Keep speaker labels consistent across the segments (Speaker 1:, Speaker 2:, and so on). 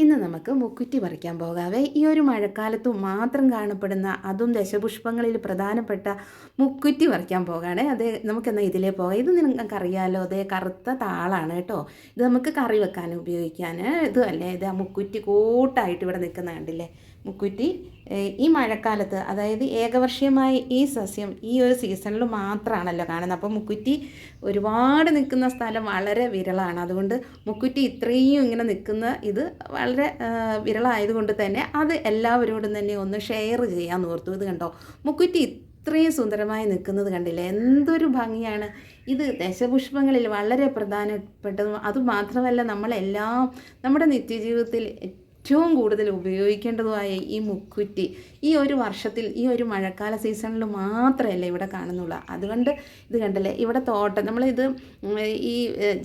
Speaker 1: ഇന്ന് നമുക്ക് മുക്കുറ്റി പറിക്കാൻ പോകാവേ. ഈ ഒരു മഴക്കാലത്ത് മാത്രം കാണപ്പെടുന്ന, അതും ദശപുഷ്പങ്ങളിൽ പ്രധാനപ്പെട്ട മുക്കുറ്റി പറിക്കാൻ പോകാണ്. അത് നമുക്കെന്നാൽ ഇതിലേ പോകാം. ഇത് നിങ്ങൾക്കറിയാലോ, അതേ കറുത്ത താളാണ് കേട്ടോ. ഇത് നമുക്ക് കറി വെക്കാൻ ഉപയോഗിക്കാൻ. ഇതല്ലേ ഇത് ആ മുക്കുറ്റി കൂട്ടായിട്ട് ഇവിടെ നിൽക്കുന്ന കണ്ടില്ലേ മുക്കുറ്റി. ഈ മഴക്കാലത്ത്, അതായത് ഏകവർഷീയമായ ഈ സസ്യം ഈ ഒരു സീസണിൽ മാത്രമാണല്ലോ കാണുന്നത്. അപ്പോൾ മുക്കുറ്റി ഒരുപാട് നിൽക്കുന്ന സ്ഥലം വളരെ വിരളമാണ്. അതുകൊണ്ട് മുക്കുറ്റി ഇത്രയും ഇങ്ങനെ നിൽക്കുന്ന ഇത് വളരെ വിരളമായതുകൊണ്ട് തന്നെ അത് എല്ലാവരോടും തന്നെ ഒന്ന് ഷെയർ ചെയ്യാൻ ഓർത്തു. ഇത് കണ്ടോ, മുക്കുറ്റി ഇത്രയും സുന്ദരമായി നിൽക്കുന്നത് കണ്ടില്ലേ, എന്തൊരു ഭംഗിയാണ്. ഇത് ദശപുഷ്പങ്ങളിൽ വളരെ പ്രധാനപ്പെട്ടതും അതുമാത്രമല്ല നമ്മളെല്ലാം നമ്മുടെ നിത്യജീവിതത്തിൽ ഏറ്റവും കൂടുതൽ ഉപയോഗിക്കേണ്ടതുമായ ഈ മുക്കുറ്റി ഈ ഒരു വർഷത്തിൽ ഈ ഒരു മഴക്കാല സീസണിൽ മാത്രമല്ല ഇവിടെ കാണുന്നുള്ളൂ. അതുകൊണ്ട് ഇത് കണ്ടല്ലേ, ഇവിടെ തോട്ടം നമ്മളിത് ഈ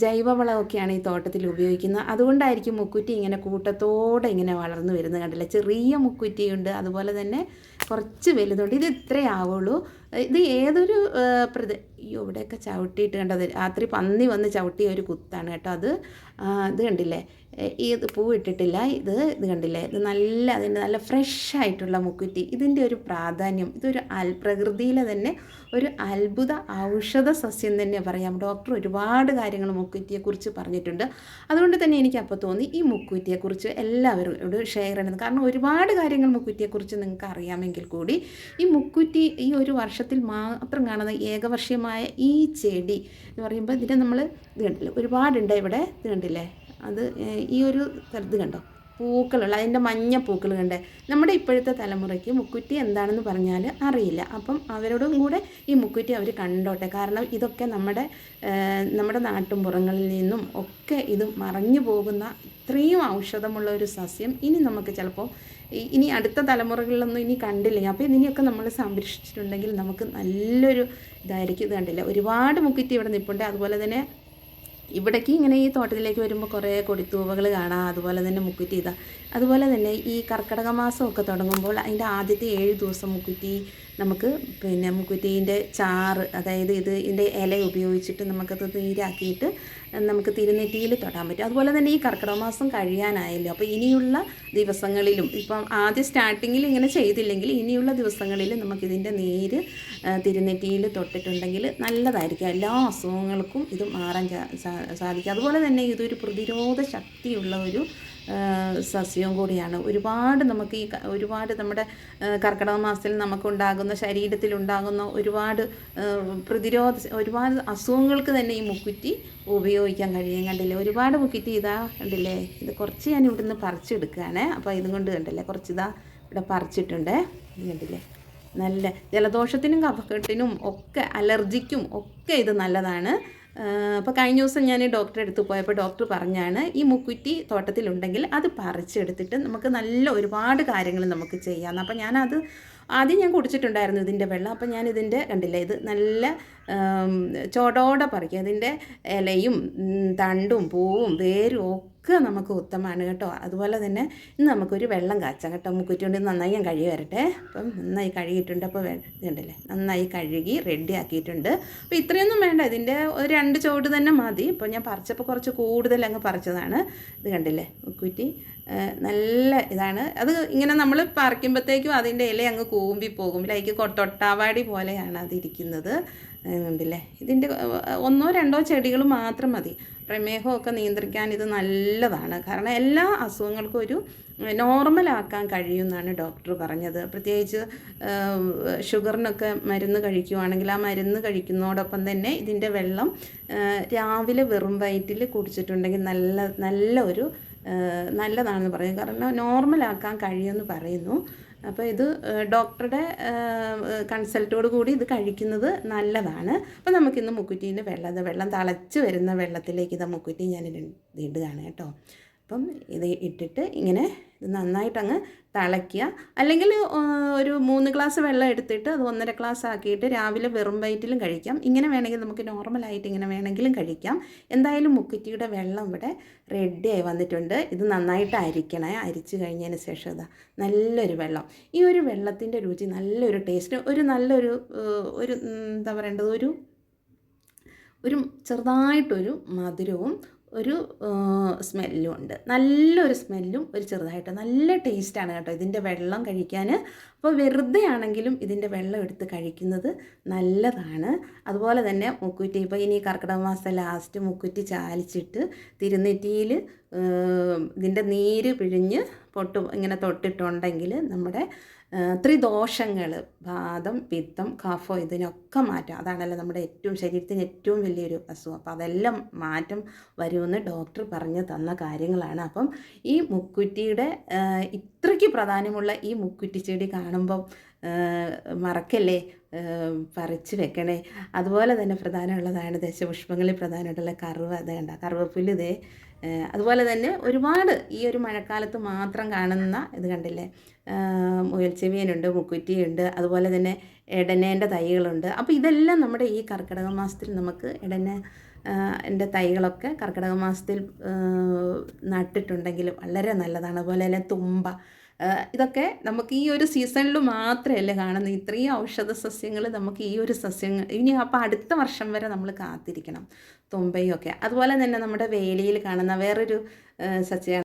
Speaker 1: ജൈവവളമൊക്കെയാണ് ഈ തോട്ടത്തിൽ ഉപയോഗിക്കുന്നത്. അതുകൊണ്ടായിരിക്കും മുക്കുറ്റി ഇങ്ങനെ കൂട്ടത്തോടെ ഇങ്ങനെ വളർന്നു വരുന്നത് കണ്ടില്ലേ. ചെറിയ മുക്കുറ്റിയുണ്ട്, അതുപോലെ തന്നെ കുറച്ച് വലുതുണ്ട്. ഇത് ഇത്രേ ആവുള്ളൂ. ഇത് ഏതൊരു ഇവിടെയൊക്കെ ചവിട്ടിയിട്ട് കണ്ടത് രാത്രി പന്നി വന്ന് ചവിട്ടിയ ഒരു കുത്താണ് കേട്ടോ അത്. ഇത് കണ്ടില്ലേ, ഇത് പൂ ഇട്ടിട്ടില്ല. ഇത് കണ്ടില്ലേ, ഇത് അതിൻ്റെ നല്ല ഫ്രഷ് ആയിട്ടുള്ള മുക്കുറ്റി. ഇതിൻ്റെ ഒരു പ്രാധാന്യം, ഇതൊരു പ്രകൃതിയിലെ തന്നെ ഒരു അത്ഭുത ഔഷധ സസ്യം തന്നെ പറയാം. ഡോക്ടർ ഒരുപാട് കാര്യങ്ങൾ മുക്കുറ്റിയെക്കുറിച്ച് പറഞ്ഞിട്ടുണ്ട്. അതുകൊണ്ട് തന്നെ എനിക്ക് അപ്പോൾ തോന്നി ഈ മുക്കുറ്റിയെക്കുറിച്ച് എല്ലാവരോട് ഷെയർ ചെയ്യണം. കാരണം ഒരുപാട് കാര്യങ്ങൾ മുക്കുറ്റിയെക്കുറിച്ച് നിങ്ങൾക്ക് അറിയാമെങ്കിൽ കൂടി ഈ മുക്കുറ്റി ഈ ഒരു വർഷത്തിൽ മാത്രം കാണുന്ന ഏകവർഷീയമായ ഈ ചെടി എന്ന് പറയുമ്പോൾ ഇതിനെ നമ്മൾ ഇത് കണ്ടില്ലേ, ഒരുപാടുണ്ട് ഇവിടെ. ഇത് കണ്ടില്ലേ, അത് ഈ ഒരു ഇത് കണ്ടോ, പൂക്കളുള്ള അതിൻ്റെ മഞ്ഞ പൂക്കൾ കണ്ടേ. നമ്മുടെ ഇപ്പോഴത്തെ തലമുറയ്ക്ക് മുക്കുറ്റി എന്താണെന്ന് പറഞ്ഞാൽ അറിയില്ല. അപ്പം അവരോടും കൂടെ ഈ മുക്കുറ്റി അവർ കണ്ടോട്ടെ. കാരണം ഇതൊക്കെ നമ്മുടെ നാട്ടുംപുറങ്ങളിൽ നിന്നും ഒക്കെ ഇത് മറഞ്ഞു പോകുന്ന ഇത്രയും ഔഷധമുള്ള ഒരു സസ്യം ഇനി നമുക്ക് ചിലപ്പോൾ ഇനി അടുത്ത തലമുറകളിലൊന്നും ഇനി കണ്ടില്ല. അപ്പോൾ ഇതിനെയൊക്കെ നമ്മൾ സംരക്ഷിച്ചിട്ടുണ്ടെങ്കിൽ നമുക്ക് നല്ലൊരു ഇതായിരിക്കും. ഇത് കണ്ടില്ല, ഒരുപാട് മുക്കുറ്റി ഇവിടെ നിൽപ്പുണ്ട്. അതുപോലെ തന്നെ ഇവിടേക്ക് ഇങ്ങനെ ഈ തോട്ടത്തിലേക്ക് വരുമ്പോൾ കുറേ കൊടിത്തൂവകൾ കാണാം. അതുപോലെ തന്നെ മുക്കുറ്റി ഇതാ. അതുപോലെ തന്നെ ഈ കർക്കിടക മാസമൊക്കെ തുടങ്ങുമ്പോൾ അതിൻ്റെ ആദ്യത്തെ 7 ദിവസം മുക്കുറ്റി നമുക്ക് മുക്കുറ്റീൻ്റെ ചാറ്, അതായത് ഇതിൻ്റെ ഇല ഉപയോഗിച്ചിട്ട് നമുക്കത് നീരാക്കിയിട്ട് നമുക്ക് തിരുനെറ്റിയിൽ തൊടാൻ പറ്റും. അതുപോലെ തന്നെ ഈ കർക്കിടക മാസം കഴിയാനായല്ലോ. അപ്പോൾ ഇനിയുള്ള ദിവസങ്ങളിലും ഇപ്പം ആദ്യം സ്റ്റാർട്ടിങ്ങിൽ ഇങ്ങനെ ചെയ്തില്ലെങ്കിൽ ഇനിയുള്ള ദിവസങ്ങളിൽ നമുക്കിതിൻ്റെ നീര് തിരുനെറ്റിയിൽ തൊട്ടിട്ടുണ്ടെങ്കിൽ നല്ലതായിരിക്കും. എല്ലാ അസുഖങ്ങൾക്കും ഇത് മാറാൻ സാധിക്കും. അതുപോലെ തന്നെ ഇതൊരു പ്രതിരോധ ശക്തിയുള്ള ഒരു സസ്യവും കൂടിയാണ്. ഒരുപാട് നമ്മുടെ കർക്കിടക മാസത്തിൽ നമുക്കുണ്ടാകുന്ന ശരീരത്തിലുണ്ടാകുന്ന ഒരുപാട് അസുഖങ്ങൾക്ക് തന്നെ ഈ മുക്കുറ്റി ഉപയോഗിക്കാൻ കഴിയും. കണ്ടില്ലേ, ഒരുപാട് മുക്കുറ്റി ഇതാ കണ്ടില്ലേ. ഇത് കുറച്ച് ഞാൻ ഇവിടുന്ന് പറിച്ചെടുക്കുകയാണ്. അപ്പോൾ ഇതും കൊണ്ട് കണ്ടില്ലേ, കുറച്ചിതാ ഇവിടെ പറിച്ചിട്ടുണ്ട്. കണ്ടില്ലേ, നല്ല ജലദോഷത്തിനും കഫക്കെട്ടിനും ഒക്കെ അലർജിക്കും ഒക്കെ ഇത് നല്ലതാണ്. അപ്പോൾ കഴിഞ്ഞ ദിവസം ഞാൻ ഡോക്ടറെ അടുത്ത് പോയപ്പോൾ ഡോക്ടർ പറഞ്ഞാണ് ഈ മുക്കുറ്റി തോട്ടത്തിലുണ്ടെങ്കിൽ അത് പറിച്ചെടുത്തിട്ട് നമുക്ക് നല്ല ഒരുപാട് കാര്യങ്ങൾ നമുക്ക് ചെയ്യാം. അപ്പോൾ ഞാനത് ആദ്യം ഞാൻ കുടിച്ചിട്ടുണ്ടായിരുന്നു ഇതിൻ്റെ വെള്ളം. അപ്പോൾ ഞാൻ ഇതിൻ്റെ കണ്ടില്ലേ, ഇത് നല്ല ചോടോടെ പറിക്കുക. അതിൻ്റെ ഇലയും തണ്ടും പൂവും വേരും ഒക്കെ നമുക്ക് ഉത്തമമാണ് കേട്ടോ. അതുപോലെ തന്നെ ഇന്ന് നമുക്കൊരു വെള്ളം കാച്ചാം കേട്ടോ. മുക്കുറ്റി കൊണ്ട് നന്നായി ഞാൻ കഴുകി വരട്ടെ. അപ്പം നന്നായി കഴുകിയിട്ടുണ്ട്. അപ്പോൾ ഇതുണ്ടല്ലേ, നന്നായി കഴുകി റെഡി ആക്കിയിട്ടുണ്ട്. അപ്പോൾ ഇത്രയൊന്നും വേണ്ട, ഇതിൻ്റെ ഒരു 2 ചുവട് തന്നെ മതി. ഇപ്പോൾ ഞാൻ പറിച്ചപ്പോൾ കുറച്ച് കൂടുതൽ അങ്ങ് പറിച്ചതാണ്. ഇത് കണ്ടില്ലേ, മുക്കുറ്റി നല്ല ഇതാണ്. അത് ഇങ്ങനെ നമ്മൾ പറിക്കുമ്പോഴത്തേക്കും അതിൻ്റെ ഇല അങ്ങ് കൂമ്പി പോകും. ലൈക്ക് തൊട്ടാവാടി പോലെയാണ് അതിരിക്കുന്നത്. കണ്ടില്ലേ, ഇതിൻ്റെ 1 or 2 ചെടികൾ മാത്രം മതി. പ്രമേഹമൊക്കെ നിയന്ത്രിക്കാൻ ഇത് നല്ലതാണ്. കാരണം എല്ലാ അസുഖങ്ങൾക്കും ഒരു നോർമലാക്കാൻ കഴിയുമെന്നാണ് ഡോക്ടർ പറഞ്ഞത്. പ്രത്യേകിച്ച് ഷുഗറിനൊക്കെ മരുന്ന് കഴിക്കുകയാണെങ്കിൽ ആ മരുന്ന് കഴിക്കുന്നതോടൊപ്പം തന്നെ ഇതിൻ്റെ വെള്ളം രാവിലെ വെറും വയറ്റിൽ കുടിച്ചിട്ടുണ്ടെങ്കിൽ നല്ലതാണെന്ന് പറയും. കാരണം നോർമലാക്കാൻ കഴിയുമെന്ന് പറയുന്നു. അപ്പോൾ ഇത് ഡോക്ടറുടെ കൺസൾട്ടോട് കൂടി ഇത് കഴിക്കുന്നത് നല്ലതാണ്. അപ്പോൾ നമുക്കിന്ന് മുക്കുറ്റീൻ്റെ വെള്ളം തിളച്ച് വരുന്ന വെള്ളത്തിലേക്ക് ഇത് മുക്കുറ്റി ഞാൻ ഇടുകയാണ് കേട്ടോ. അപ്പം ഇത് ഇട്ടിട്ട് ഇങ്ങനെ ഇത് നന്നായിട്ടങ്ങ് തിളയ്ക്കുക. അല്ലെങ്കിൽ ഒരു 3 ഗ്ലാസ് വെള്ളം എടുത്തിട്ട് അത് 1.5 ഗ്ലാസ് ആക്കിയിട്ട് രാവിലെ വെറും വയറ്റിലും കഴിക്കാം. ഇങ്ങനെ വേണമെങ്കിൽ നമുക്ക് നോർമലായിട്ട് ഇങ്ങനെ വേണമെങ്കിലും കഴിക്കാം. എന്തായാലും മുക്കുറ്റിയുടെ വെള്ളം ഇവിടെ റെഡിയായി വന്നിട്ടുണ്ട്. ഇത് നന്നായിട്ട് അരിക്കണേ. അരിച്ച് കഴിഞ്ഞതിന് ശേഷം ഇതാ നല്ലൊരു വെള്ളം. ഈ ഒരു വെള്ളത്തിൻ്റെ രുചി, നല്ലൊരു ടേസ്റ്റ്, നല്ലൊരു എന്താ പറയേണ്ടത്, ഒരു ചെറുതായിട്ടൊരു മധുരവും ഒരു സ്മെല്ലും ഉണ്ട്. നല്ലൊരു സ്മെല്ലും ഒരു ചെറുതായിട്ട് നല്ല ടേസ്റ്റാണ് കേട്ടോ ഇതിൻ്റെ വെള്ളം കഴിക്കാൻ. അപ്പോൾ വെറുതെ ആണെങ്കിലും ഇതിൻ്റെ വെള്ളം എടുത്ത് കഴിക്കുന്നത് നല്ലതാണ്. അതുപോലെ തന്നെ മുക്കുറ്റി ഇപ്പോൾ ഇനി കർക്കിടക മാസം ലാസ്റ്റ് മുക്കുറ്റി ചാലിച്ചിട്ട് തിരുനെറ്റിയിൽ ഇതിൻ്റെ നീര് പിഴിഞ്ഞ് ഇങ്ങനെ തൊട്ടിട്ടുണ്ടെങ്കിൽ നമ്മുടെ ത്രിദോഷങ്ങൾ വാതം പിത്തം കഫം ഇതിനൊക്കെ മാറ്റാം. അതാണല്ലോ നമ്മുടെ ശരീരത്തിന് ഏറ്റവും വലിയൊരു അസുഖം. അപ്പോൾ അതെല്ലാം മാറ്റം വരുമെന്ന് ഡോക്ടർ പറഞ്ഞു തന്ന കാര്യങ്ങളാണ്. അപ്പം ഈ മുക്കുറ്റിയുടെ ഇത്രയ്ക്ക് പ്രാധാന്യമുള്ള ഈ മുക്കുറ്റി ചെടി കാണുമ്പം മറക്കല്ലേ, പറിച്ച് വെക്കണേ. അതുപോലെ തന്നെ പ്രധാനമുള്ളതാണ് ദശപുഷ്പങ്ങളിൽ പ്രധാനമായിട്ടുള്ള അത് കണ്ട കറുവപ്പുല്ല് ഇതേ. അതുപോലെ തന്നെ ഒരുപാട് ഈ ഒരു മഴക്കാലത്ത് മാത്രം കാണുന്ന ഇത് കണ്ടില്ലേ, മുയൽച്ചെവിയനുണ്ട്, മുക്കുറ്റിയുണ്ട്, അതുപോലെ തന്നെ എടനേൻ്റെ തൈകളുണ്ട്. അപ്പോൾ ഇതെല്ലാം നമ്മുടെ ഈ കർക്കിടക മാസത്തിൽ നമുക്ക് എൻ്റെ തൈകളൊക്കെ കർക്കിടക മാസത്തിൽ നട്ടിട്ടുണ്ടെങ്കിൽ വളരെ നല്ലതാണ്. അതുപോലെ തന്നെ തുമ്പ, ഇതൊക്കെ നമുക്ക് ഈ ഒരു സീസണിൽ മാത്രമല്ലേ കാണുന്നത്. ഇത്രയും ഔഷധ സസ്യങ്ങൾ നമുക്ക് ഈ ഒരു സസ്യങ്ങൾ ഇനി അപ്പോൾ അടുത്ത വർഷം വരെ നമ്മൾ കാത്തിരിക്കണം. തുമ്പയും ഒക്കെ അതുപോലെ തന്നെ നമ്മുടെ വേലിയിൽ കാണുന്ന വേറൊരു സസ്യമാണ്